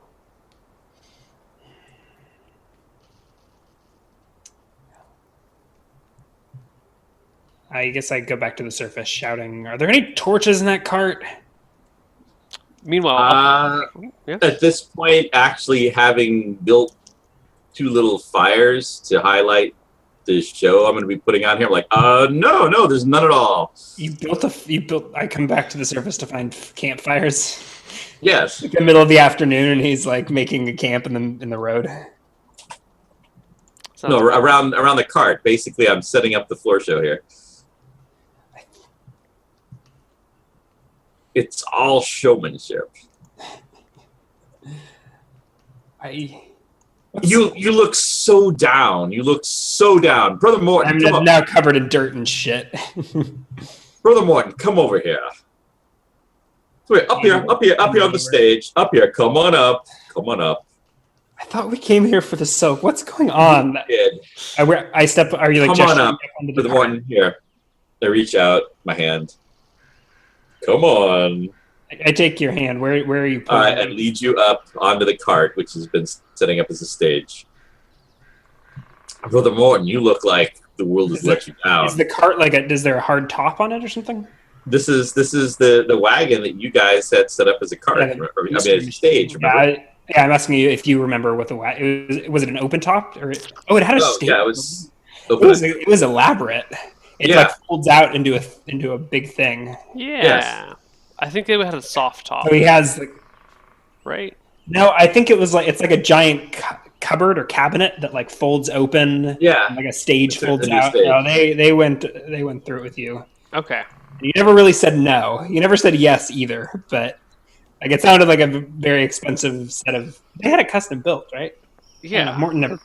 I guess I go back to the surface shouting, are there any torches in that cart? Meanwhile, at this point, actually having built 2 little fires to highlight the show I'm going to be putting on here, I'm no, there's none at all. You built. I come back to the surface to find campfires. Yes. Like the middle of the afternoon, and he's like making a camp in the road. Sounds No, good. around the cart. Basically, I'm setting up the floor show here. It's all showmanship. You look so down. You look so down, Brother Morton. I'm Come on. now covered in dirt and shit. Brother Morton, come over here. Wait, up here on the stage. Up here, come on up. I thought we came here for the soap. What's going on? Kid, I step. Are you like come on gesturing up, onto the Brother cart? Morton. Here, I reach out my hand. Come on. I take your hand. Where are you? All right, and lead you up onto the cart, which has been setting up as a stage. Brother Morton, you look like the world has let you down. Is the cart like is there a hard top on it or something? This is the wagon that you guys had set up as a cart. Yeah, as a stage. Remember? Yeah, I'm asking you if you remember what the wagon was. It an open top or it had a stage? Yeah, it was. It was elaborate. It like folds out into a big thing. Yeah. Yes. I think they had a soft top, So he has like. right? No, I think it's like a giant cupboard or cabinet that like folds open. Yeah. And like a stage It's a folds new out. stage. No, they went through it with you. Okay. You never really said no. You never said yes either. But like it sounded like a very expensive set of. They had it custom built, right? Yeah. Morton never.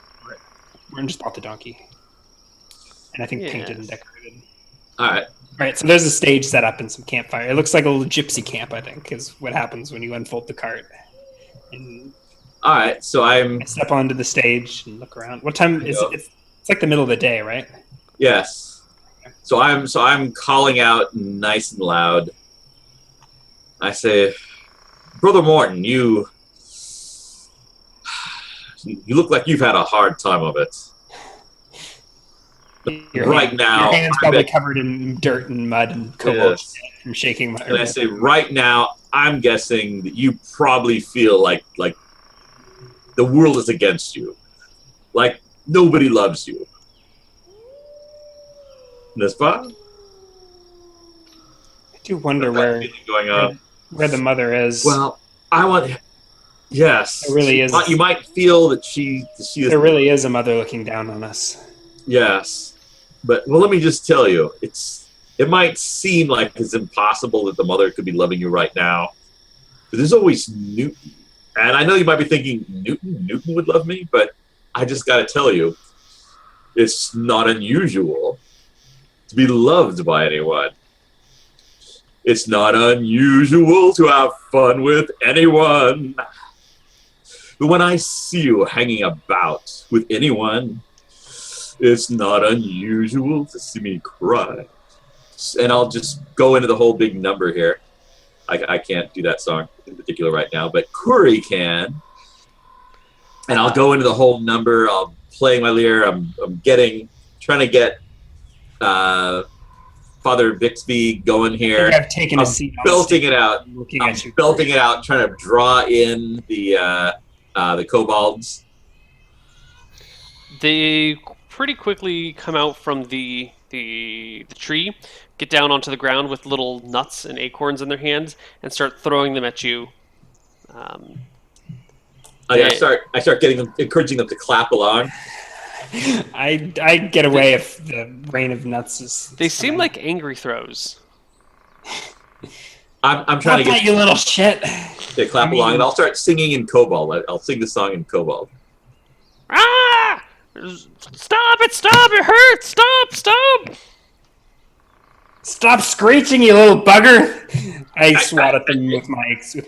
Morton just bought the donkey, and I think Yes. painted and decorated. All right. Right, so there's a stage set up and some campfire. It looks like a little gypsy camp, I think, is what happens when you unfold the cart. And All right. So I'm. I step onto the stage and look around. What time is it? It's like the middle of the day, right? Yes. So I'm calling out nice and loud. I say, Brother Morton, you look like you've had a hard time of it. Your hand's probably covered in dirt and mud and kobolds from shaking my. And I say, right now, I'm guessing that you probably feel like the world is against you, like nobody loves you. N'est-ce pas? I do wonder Going on. where the mother is. Well, I want. Yes, There really is. You might feel that she is. There really is a mother looking down on us. Yes, but let me just tell you, it might seem like it's impossible that the mother could be loving you right now, but there's always Newton, and I know you might be thinking Newton would love me, but I just got to tell you, it's not unusual to be loved by anyone. It's not unusual to have fun with anyone. But when I see you hanging about with anyone, it's not unusual to see me cry. And I'll just go into the whole big number here. I can't do that song in particular right now, but Curry can. And I'll go into the whole number. I'll play my lyre. I'm trying to get Father Bixby going here. I've taken a seat. Belting it out. Looking I'm at you. belting it out, trying to draw in the kobolds. They pretty quickly come out from the tree, get down onto the ground with little nuts and acorns in their hands, and start throwing them at you. I start encouraging them to clap along. I get away if the rain of nuts is. They seem like angry throws. I'm trying to get you little shit. to clap along, and I'll start singing in kobold. I'll sing the song in kobold. Ah! Stop it! Stop! It hurts! Stop! Stop screeching, you little bugger! I swat at them with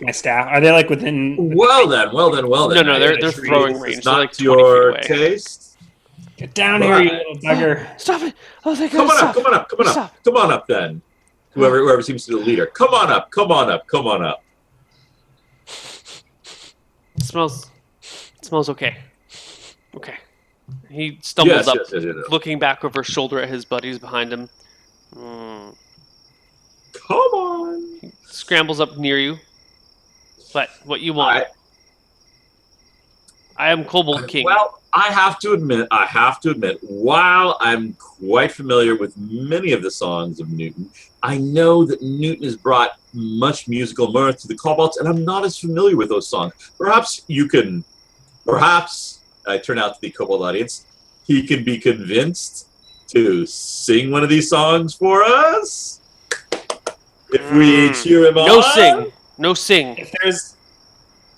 my staff. Are they like within? Well then. No, they're throwing This range. is They're not like 20 your feet away. taste. Get down here, you little bugger! Stop it! Oh, they Come gotta on up, stop. come on up, come on up, Stop. come on up then. Whoever seems to be the leader. Come on up, come on up, come on up. It smells okay. Okay. He stumbles up, Yes. looking back over his shoulder at his buddies behind him. Come on. He scrambles up near you. What you want? I am Kobold King. Well, I have to admit, while I'm quite familiar with many of the songs of Newton, I know that Newton has brought much musical mirth to the kobolds, and I'm not as familiar with those songs. Perhaps I turn out to the kobold audience, he can be convinced to sing one of these songs for us? If we cheer him on? No sing. If there's,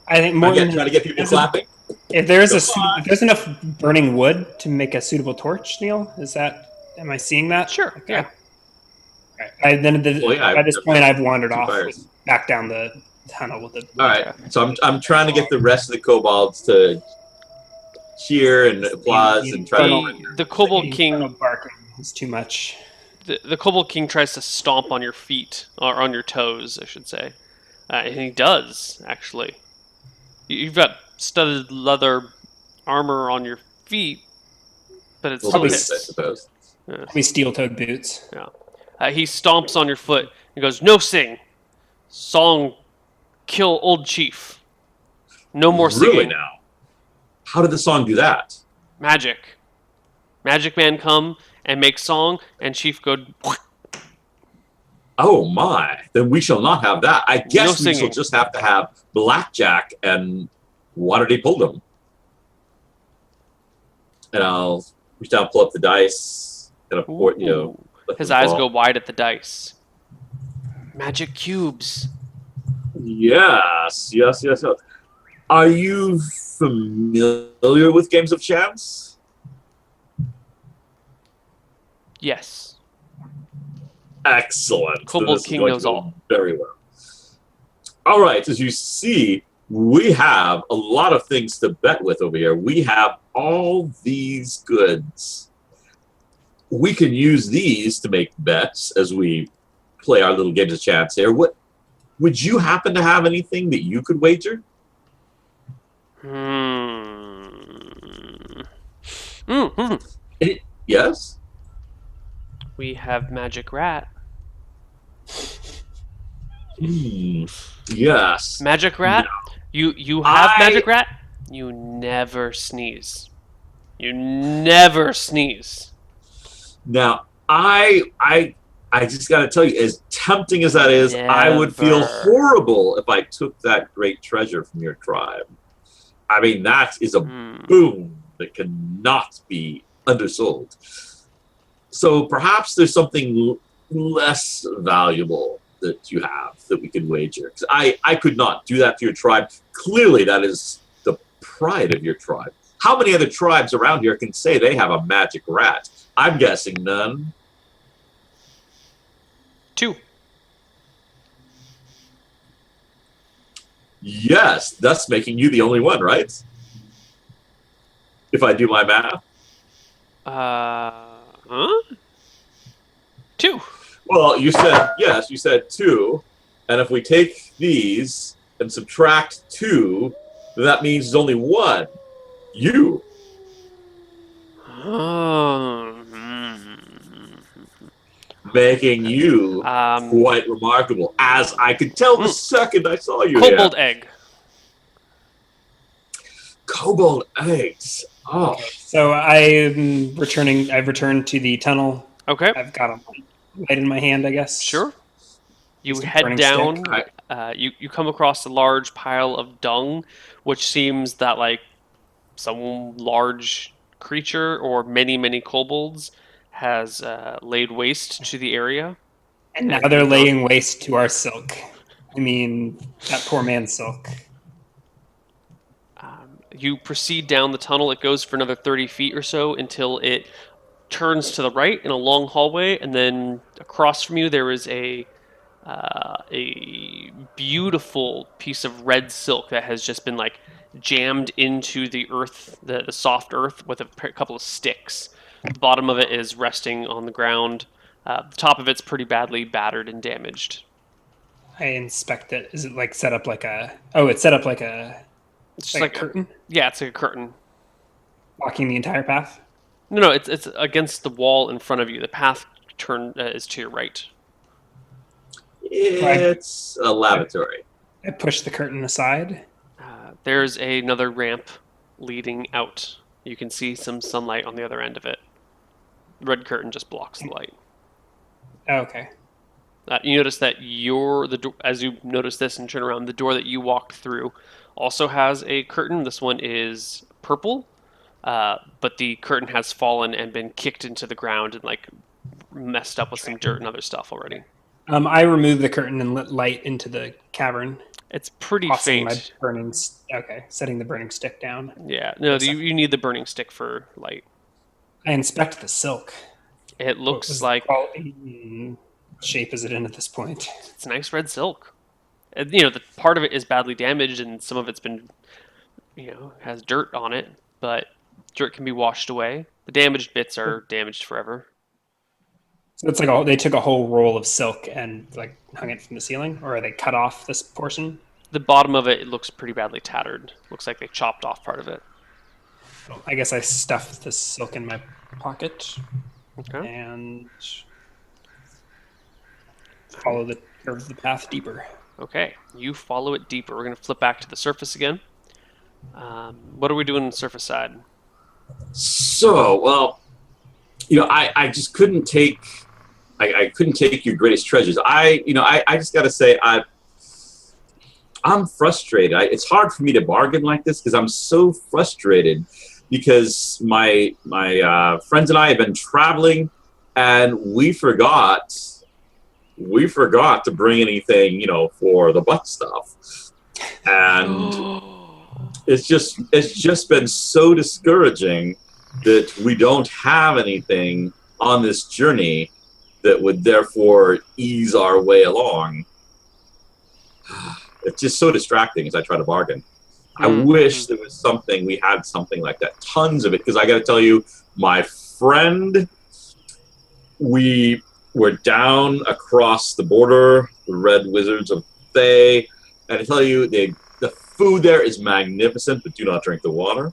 I think more Again, trying to get people clapping. If there's enough burning wood to make a suitable torch, Neil, am I seeing that? Sure. Okay. Yeah. Right. By this point, I've wandered off back down the tunnel with the. All right. So I'm trying to get the rest of the kobolds to cheer and applause and try to. The kobold king barking is too much. The kobold king tries to stomp on your feet or on your toes, I should say, and he does actually. You've got studded leather armor on your feet, but it's still hits. I suppose. Yeah. Probably steel-toed boots. Yeah. He stomps on your foot and goes, "No sing, song, kill old chief. No more singing." Really now? How did the song do that? Magic man come and make song, and chief go. Oh my! Then we shall not have that. I guess No we shall just have to have blackjack and Waterdeep Hold'em. And I'll reach down, pull up the dice, and his eyes go wide at the dice. Magic cubes. Yes. Are you familiar with games of chance? Yes. Excellent. Kobold King knows all. Very well. All right, as you see, we have a lot of things to bet with over here. We have all these goods. We can use these to make bets as we play our little games of chance here. What would you happen to have anything that you could wager? Yes? We have magic rat. Yes. Magic rat? No. You have magic rat? You never sneeze. You never sneeze. Now, I just got to tell you, as tempting as that is, I would feel horrible if I took that great treasure from your tribe. I mean, that is a boon that cannot be undersold. So perhaps there's something less valuable that you have that we can wager. 'Cause I could not do that to your tribe. Clearly, that is the pride of your tribe. How many other tribes around here can say they have a magic rat? I'm guessing none. 2. Yes, thus making you the only one, right? If I do my math. Huh? 2. Well, you said 2, and if we take these and subtract 2, then that means there's only 1. You. Making you quite remarkable, as I could tell the second I saw you. Kobold egg. Kobold eggs. Oh. Okay. So I've returned to the tunnel. Okay. I've got a light in my hand, I guess. Sure. You head down. You come across a large pile of dung, which seems that like some large creature or many kobolds has laid waste to the area. And now they're laying waste to our silk. I mean, that poor man's silk. You proceed down the tunnel. It goes for another 30 feet or so until it turns to the right in a long hallway, and then across from you there is a beautiful piece of red silk that has just been like jammed into the earth, the soft earth, with a couple of sticks. The bottom of it is resting on the ground. The top of it's pretty badly battered and damaged. I inspect it. Is it like set up like a? Oh, it's set up like a. It's just like a curtain. Yeah, it's like a curtain. Blocking the entire path. No, it's against the wall in front of you. The path is to your right. It's a lavatory. I push the curtain aside. There's another ramp leading out. You can see some sunlight on the other end of it. The red curtain just blocks the light. Oh, okay. You notice that as you notice this and turn around, the door that you walked through also has a curtain. This one is purple, but the curtain has fallen and been kicked into the ground and like messed up with some dirt and other stuff already. I removed the curtain and lit light into the cavern. It's pretty Tossing my faint. setting the burning stick down. Yeah, no, you need the burning stick for light. I inspect the silk. It What looks was like what shape is it in at this point? it's nice red silk. And, the part of it is badly damaged, and some of it's been, has dirt on it. But dirt can be washed away. The damaged bits are damaged forever. So it's like they took a whole roll of silk and like hung it from the ceiling, or they cut off this portion. The bottom of it looks pretty badly tattered. Looks like they chopped off part of it. I guess I stuffed the silk in my pocket Okay. and follow the curve of the path deeper. Okay, you follow it deeper. We're going to flip back to the surface again. What are we doing on the surface side? So, well, I just couldn't take. I couldn't take your greatest treasures. I just got to say, I'm frustrated. It's hard for me to bargain like this because I'm so frustrated because my friends and I have been traveling and we forgot to bring anything, for the butt stuff. And it's just been so discouraging that we don't have anything on this journey that would therefore ease our way along. It's just so distracting as I try to bargain. I wish there was we had something like that. Tons of it. Because I got to tell you, my friend, we were down across the border, the Red Wizards of Thay. And I tell you, the food there is magnificent, but do not drink the water.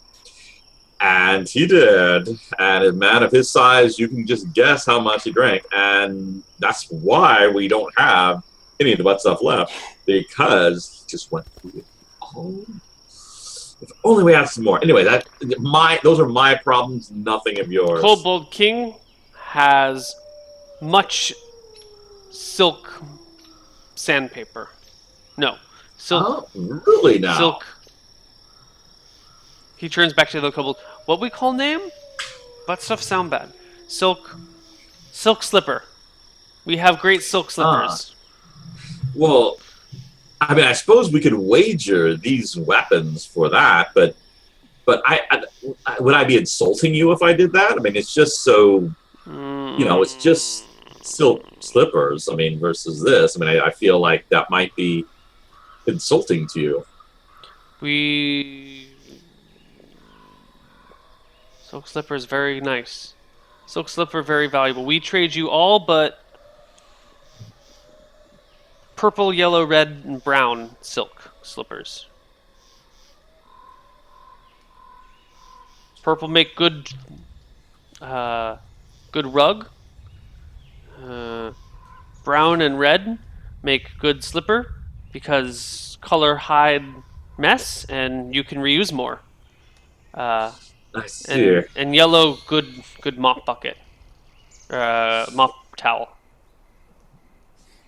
And he did. And a man of his size, you can just guess how much he drank. And that's why we don't have any of the butt stuff left, because he just went through it all. If only we had some more. Anyway, those are my problems, nothing of yours. Kobold King has much silk sandpaper. No, silk. Oh, really now? Silk. He turns back to the kobold. What we call name? Butt stuff sound bad. Silk slipper. We have great silk slippers. Well, I mean, I suppose we could wager these weapons for that, but would I be insulting you if I did that? I mean, it's just so, it's just silk slippers. I mean, versus this. I mean, I feel like that might be insulting to you. Silk slipper is very nice. Silk slipper very valuable. We trade you all but purple, yellow, red, and brown silk slippers. Purple make good rug. Brown and red make good slipper because color hide mess and you can reuse more. I see. And yellow, good mop bucket. Mop towel.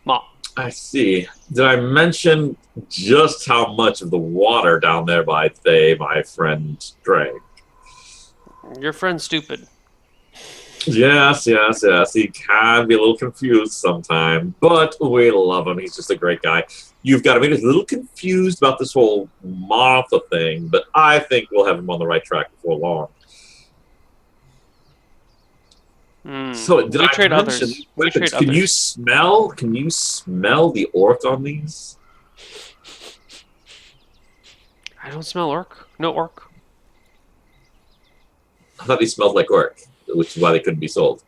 Mop. I see. Did I mention just how much of the water down there by Thay my friend drank? Your friend's stupid. Yes. He can be a little confused sometimes, but we love him. He's just a great guy. You've got to be a little confused about this whole Martha thing, but I think we'll have him on the right track before long. So did I trade mention others. We trade Can you others. smell the orc on these? I don't smell orc. No orc. I thought they smelled like orc, which is why they couldn't be sold.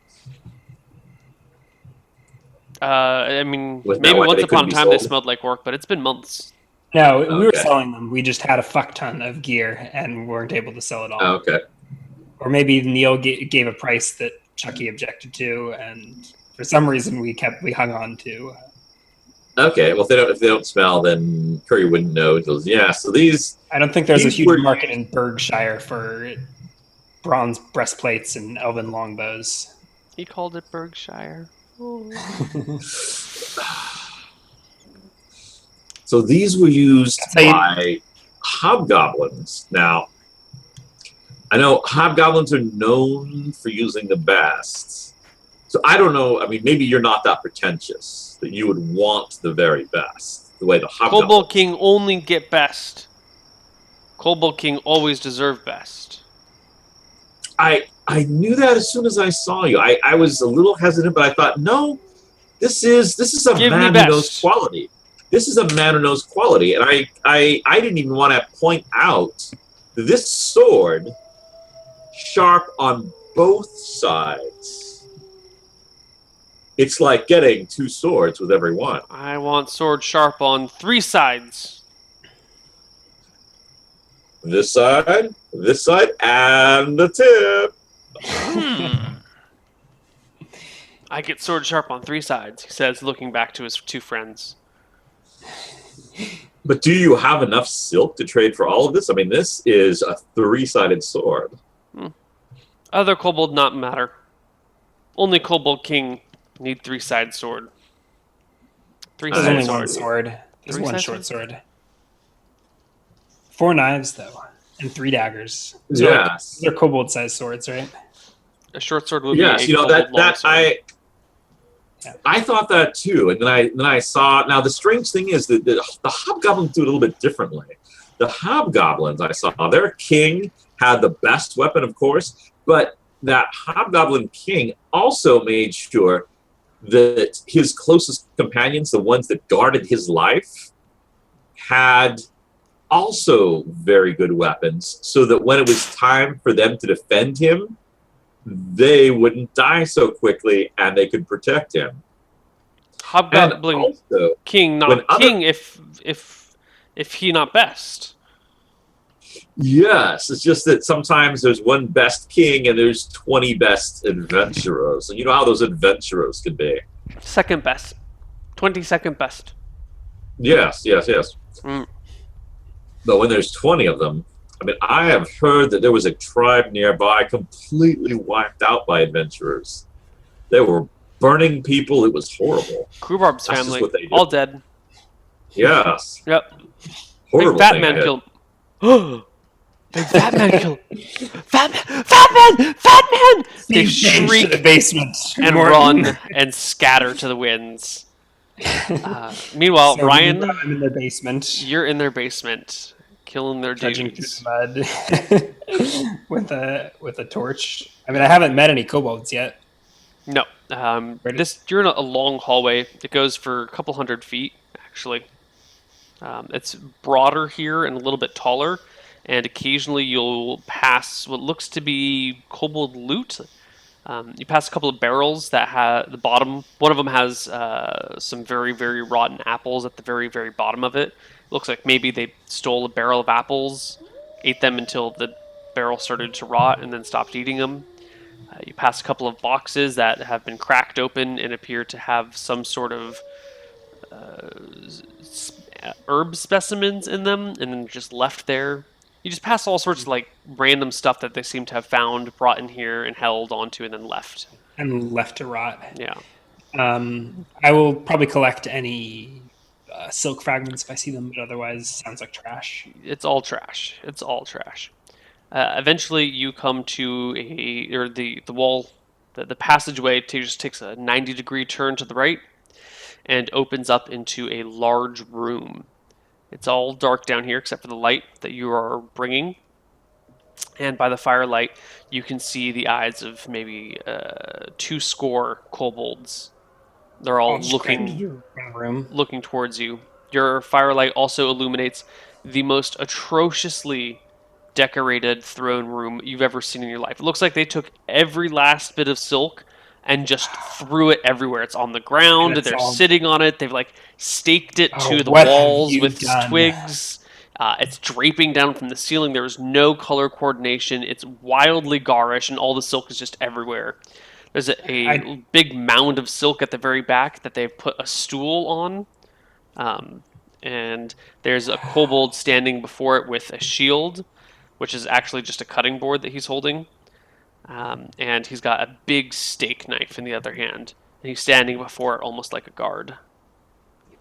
I mean, Was that maybe why once they upon a couldn't be time they sold? smelled like orc, but it's been months. No, we were Okay. selling them. We just had a fuck ton of gear and weren't able to sell it all. Oh, okay. Or maybe Neil gave a price that Chucky objected to, and for some reason we hung on to. Okay. Well, if they don't smell, then Curry wouldn't know. So these. I don't think there's a These huge were- market in Berkshire for bronze breastplates and elven longbows. He called it Berkshire. So these were used That's how by hobgoblins. Now, I know hobgoblins are known for using the best. So I don't know. I mean, maybe you're not that pretentious that you would want the very best, the way the hobgoblins. Kobold King only get best. Kobold King always deserve best. I knew that as soon as I saw you. I was a little hesitant, but I thought, no, this is a Give me man who knows best. quality. This is a man who knows quality, and I didn't even want to point out this sword, sharp on both sides. It's like getting two swords with every one. I want sword sharp on 3 sides. This side, and the tip. I get sword sharp on 3 sides, he says, looking back to his 2 friends. But do you have enough silk to trade for all of this? I mean, this is a 3-sided sword. Other kobold not matter. Only Kobold King need 3-sided sword. There's 3-sided only sword. one sword. There's one 3-sided short sword. 4 knives, though, and 3 daggers. Yes. They're kobold-sized swords, right? A short sword would Yes, be a you know kobold long that sword. I thought that too, and then I saw. Now the strange thing is that the hobgoblins do it a little bit differently. The hobgoblins I saw, their king had the best weapon, of course, but that hobgoblin king also made sure that his closest companions, the ones that guarded his life, had also very good weapons, so that when it was time for them to defend him, they wouldn't die so quickly and they could protect him. Hobgoblin And also, King not king if he not best. yes, it's just that sometimes there's one best king and there's 20 best adventurers. And you know how those adventurers can be. Second best. 22nd best. Yes. Mm. But when there's 20 of them, I mean, I have heard that there was a tribe nearby completely wiped out by adventurers. They were burning people. It was horrible. Krubarb's That's just family, what they do. all dead. Yes. Yep. Horrible Big fat thing. man I killed. Big fat man killed. Fat man! They To shriek the basement and run and scatter to the winds. Meanwhile, So Ryan, I'm in their basement, you're in their basement, killing their trudging dudes. through the mud with a torch. I mean, I haven't met any kobolds yet. No, you're in a long hallway. It goes for a couple 100 feet, actually. It's broader here and a little bit taller, and occasionally you'll pass what looks to be kobold loot. You pass a couple of barrels that have the bottom. One of them has some very, very rotten apples at the very, very bottom of it. Looks like maybe they stole a barrel of apples, ate them until the barrel started to rot, and then stopped eating them. You pass a couple of boxes that have been cracked open and appear to have some sort of herb specimens in them, and then just left there. You just pass all sorts of like random stuff that they seem to have found, brought in here, and held onto, and then left. And left to rot. Yeah. I will probably collect any silk fragments if I see them, but otherwise, sounds like trash. It's all trash. Eventually, you come to the wall, the passageway just takes a 90-degree turn to the right, and opens up into a large room. It's all dark down here except for the light that you are bringing, and by the firelight, you can see the eyes of maybe 20 kobolds. They're all looking towards you. Your firelight also illuminates the most atrociously decorated throne room you've ever seen in your life. It looks like they took every last bit of silk and just threw it everywhere. It's on the ground. They're sitting on it. They've like staked it to the walls with twigs. It's draping down from the ceiling. There's no color coordination. It's wildly garish, and all the silk is just everywhere. There's a big mound of silk at the very back that they've put a stool on. And there's a kobold standing before it with a shield, which is actually just a cutting board that he's holding. And he's got a big steak knife in the other hand. And he's standing before it almost like a guard.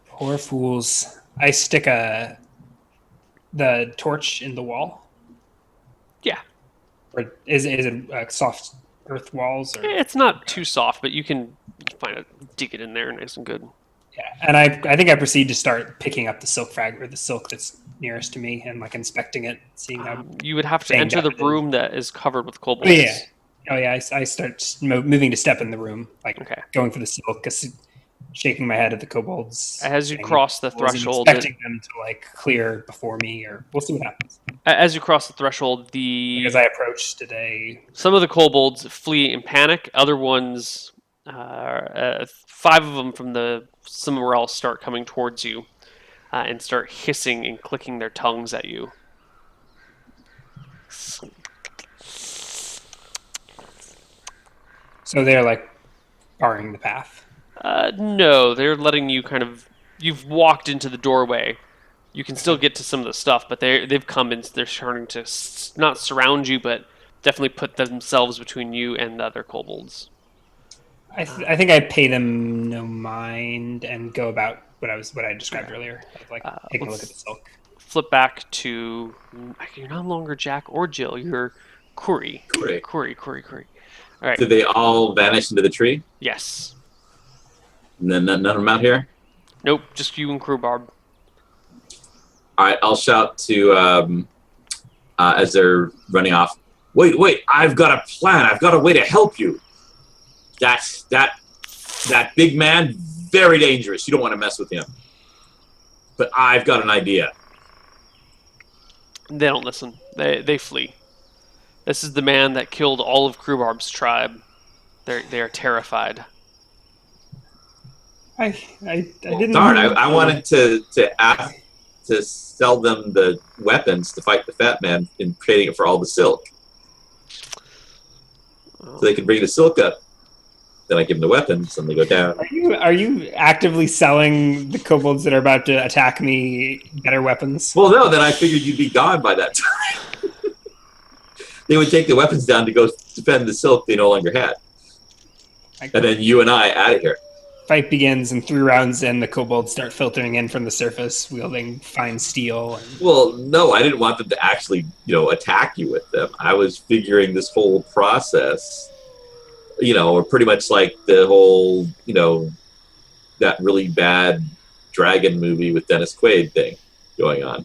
Poor fools. I stick the torch in the wall, Yeah, or is it soft earth walls? Or it's not too soft, but you can find it, dig it in there nice and good. yeah, and I think I proceed to start picking up the silk frag or the silk that's nearest to me and like inspecting it, seeing how You would have to banged enter up the it is. room that is covered with Oh kobolds. yeah, I start moving to step in the room, like Okay. going for the silk, shaking my head at the kobolds. As you saying, cross the "Kobolds," and threshold, expecting them to like clear before me, or we'll see what happens. as you cross the threshold, Like, as I approach today, some of the kobolds flee in panic. Other ones, 5 of them from somewhere else, start coming towards you and start hissing and clicking their tongues at you. so they're like barring the path. No, they're letting you You've walked into the doorway. You can still get to some of the stuff, but they've come and they're starting to not surround you, but definitely put themselves between you and the other kobolds. I think I pay them no mind and go about what I described earlier, of like taking a look at the silk. Flip back to you're no longer Jack or Jill. You're Kuri. Kuri. Kuri. All right. Did they all vanish into the tree? Yes. And then none of them out here? Nope. Just you and Crowbarb. All right, I'll shout to as they're running off. Wait! I've got a plan. I've got a way to help you. That big man, very dangerous. You don't want to mess with him. But I've got an idea. They don't listen. They flee. This is the man that killed all of Crewbarb's tribe. They are terrified. I didn't. Darn! I wanted to ask to sell them the weapons to fight the fat man in trading it for all the silk, so they can bring the silk up. Then I give them the weapons, and they go down. Are you actively selling the kobolds that are about to attack me better weapons? Well, no. Then I figured you'd be gone by that time. They would take the weapons down to go defend the silk they no longer had, and then you and I out of here. Fight begins, and 3 rounds in, the kobolds start filtering in from the surface, wielding fine steel. And... Well, no, I didn't want them to actually, attack you with them. I was figuring this whole process, or pretty much like the whole, that really bad dragon movie with Dennis Quaid thing going on.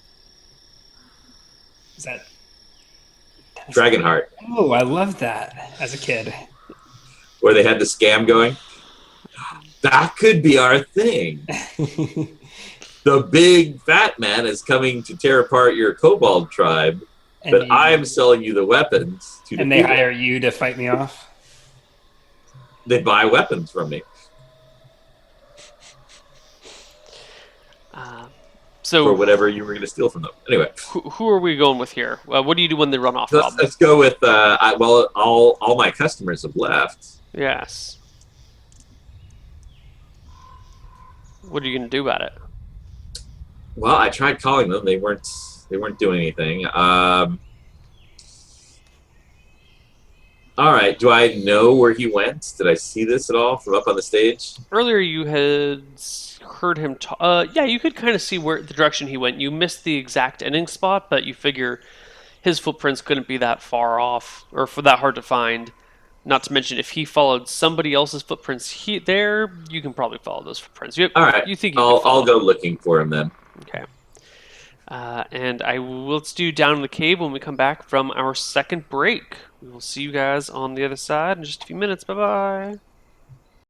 Is that Dragonheart? Oh, I loved that as a kid. Where they had the scam going. That could be our thing. The big fat man is coming to tear apart your kobold tribe, but I'm selling you the weapons. And they hire you to fight me off? They buy weapons from me. For whatever you were going to steal from them. Anyway. Who are we going with here? What do you do when they run off, Rob? Let's go with, all my customers have left. Yes. What are you going to do about it? Well, I tried calling them. They weren't doing anything. All right. Do I know where he went? Did I see this at all from up on the stage? Earlier, you had heard him talk. Yeah, you could kind of see the direction he went. You missed the exact ending spot, but you figure his footprints couldn't be that far off or for that hard to find. Not to mention, if he followed somebody else's footprints you can probably follow those footprints. All right. You think I'll go looking for him then. Okay. And let's do Down in the Cave when we come back from our second break. We will see you guys on the other side in just a few minutes. Bye-bye.